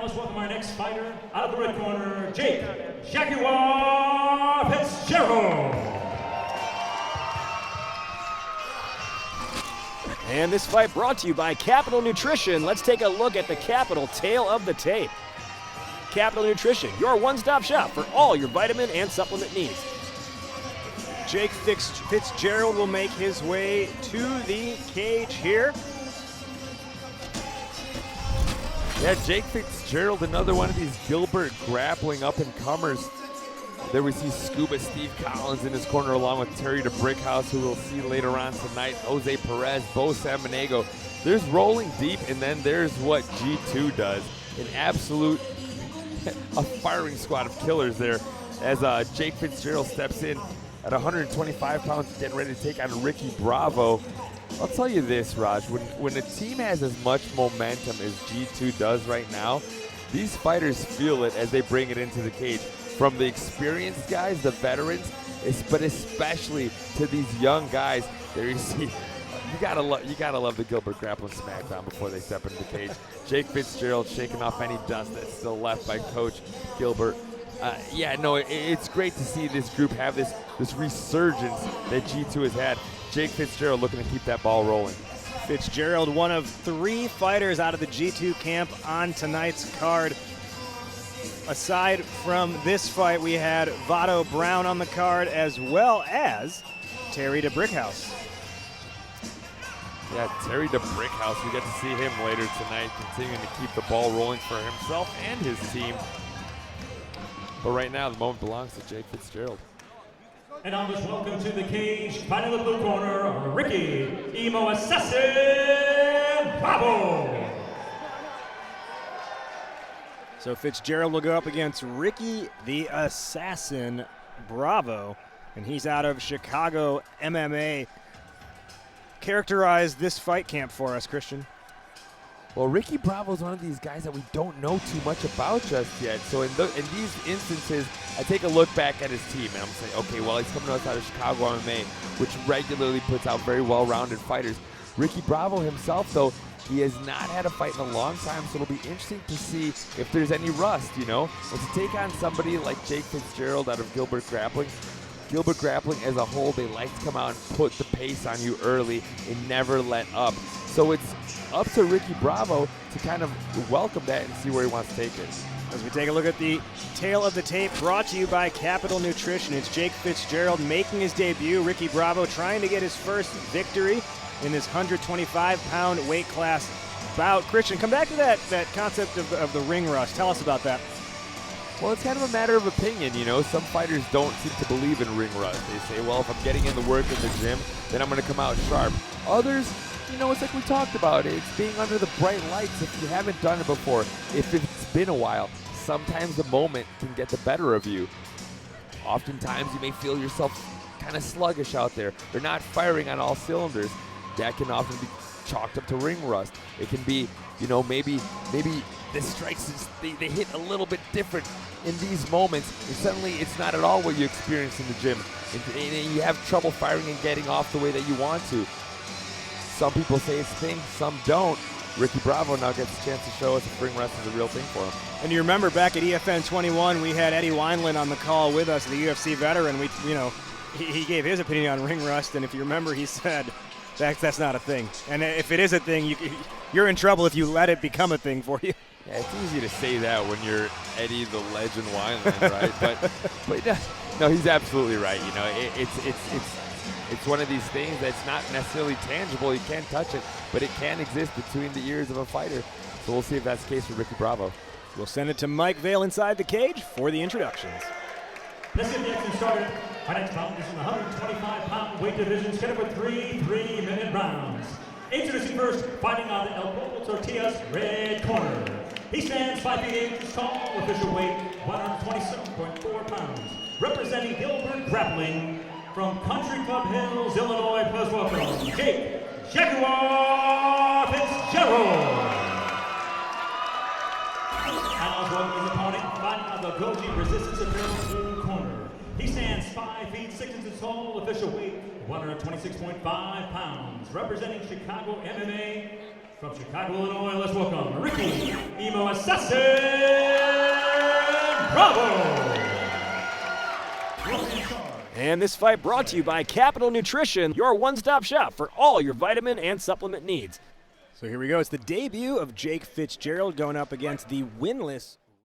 let's welcome our next fighter out of the red corner, Jake Jaguar Fitzgerald. And this fight brought to you by Capital Nutrition. Let's take a look at the Capital Tail of the Tape. Capital Nutrition, your one-stop shop for all your vitamin and supplement needs. Jake Fitzgerald will make his way to the cage here. Yeah, Jake Fitzgerald, another one of these Gilbert grappling up-and-comers. There we see Scuba Steve Collins in his corner along with Terry DeBrickhouse, who we'll see later on tonight, Jose Perez, Bo Samaniego. There's rolling deep, and then there's what G2 does. An absolute a firing squad of killers there as Jake Fitzgerald steps in at 125 pounds, getting ready to take on Ricky Bravo. I'll tell you this, Raj, when a team has as much momentum as G2 does right now, these fighters feel it as they bring it into the cage. From the experienced guys, the veterans, but especially to these young guys. There you see, you gotta love the Gilbert grappling smackdown before they step into the cage. Jake Fitzgerald shaking off any dust that's still left by Coach Gilbert. It's great to see this group have this resurgence that G2 has had. Jake Fitzgerald looking to keep that ball rolling. Fitzgerald, one of 3 fighters out of the G2 camp on tonight's card. Aside from this fight, we had Votto Brown on the card as well as Terry DeBrickhouse. Yeah, Terry DeBrickhouse, we get to see him later tonight, continuing to keep the ball rolling for himself and his team. But right now, the moment belongs to Jake Fitzgerald. And now let's welcome to the cage, fighting in the blue corner, Ricky Emo Assassin Bravo. So Fitzgerald will go up against Ricky the Assassin Bravo, and he's out of Chicago MMA. Characterize this fight camp for us, Christian. Well, Ricky Bravo is one of these guys that we don't know too much about just yet. So in these instances, I take a look back at his team, and I'm saying, okay, well, he's coming to us out of Chicago MMA, which regularly puts out very well-rounded fighters. Ricky Bravo himself, though, he has not had a fight in a long time, so it'll be interesting to see if there's any rust, you know? And to take on somebody like Jake Fitzgerald out of Gilbert Grappling as a whole, they like to come out and put the pace on you early and never let up. So it's up to Ricky Bravo to kind of welcome that and see where he wants to take it. As we take a look at the tail of the tape, brought to you by Capital Nutrition. It's Jake Fitzgerald making his debut. Ricky Bravo trying to get his first victory in this 125-pound weight class bout. Christian, come back to that concept of the ring rust. Tell us about that. Well, it's kind of a matter of opinion, you know. Some fighters don't seem to believe in ring rust. They say, well, if I'm getting in the work in the gym, then I'm going to come out sharp. Others, you know, it's like we talked about. It's being under the bright lights. If you haven't done it before, if it's been a while, sometimes the moment can get the better of you. Oftentimes, you may feel yourself kind of sluggish out there. They're not firing on all cylinders. That can often be chalked up to ring rust. It can be, you know, maybe the strikes, they hit a little bit different in these moments, and suddenly it's not at all what you experience in the gym. And you have trouble firing and getting off the way that you want to. Some people say it's a thing, some don't. Ricky Bravo now gets a chance to show us if ring rust is a real thing for him. And you remember back at EFN 21, we had Eddie Wineland on the call with us, the UFC veteran. He gave his opinion on ring rust, and if you remember, he said that's not a thing. And if it is a thing, you're in trouble if you let it become a thing for you. Yeah, it's easy to say that when you're Eddie the Legend Wineland, right? but no, he's absolutely right. You know, it's one of these things that's not necessarily tangible. You can't touch it, but it can exist between the ears of a fighter. So we'll see if that's the case for Ricky Bravo. We'll send it to Mike Vale inside the cage for the introductions. Let's get the action started. Our next bout is in the 125-pound weight division, scheduled for 3 3-minute rounds. Introducing first, fighting on the El Pollo Tortillas red corner. He stands 5 feet 8 inches tall, official weight 127.4 pounds. Representing Gilbert Grappling from Country Club Hills, Illinois, plus welcome, Jake Jaguar Fitzgerald. And welcome his opponent, fighting on the Goji Resistance Apparel blue corner. He stands 5 feet 6 inches tall, official weight 126.5 pounds. Representing Chicago MMA from Chicago, Illinois, let's welcome Ricky Emo Assassin Bravo. And this fight brought to you by Capital Nutrition, your one-stop shop for all your vitamin and supplement needs. So here we go. It's the debut of Jake Fitzgerald going up against the winless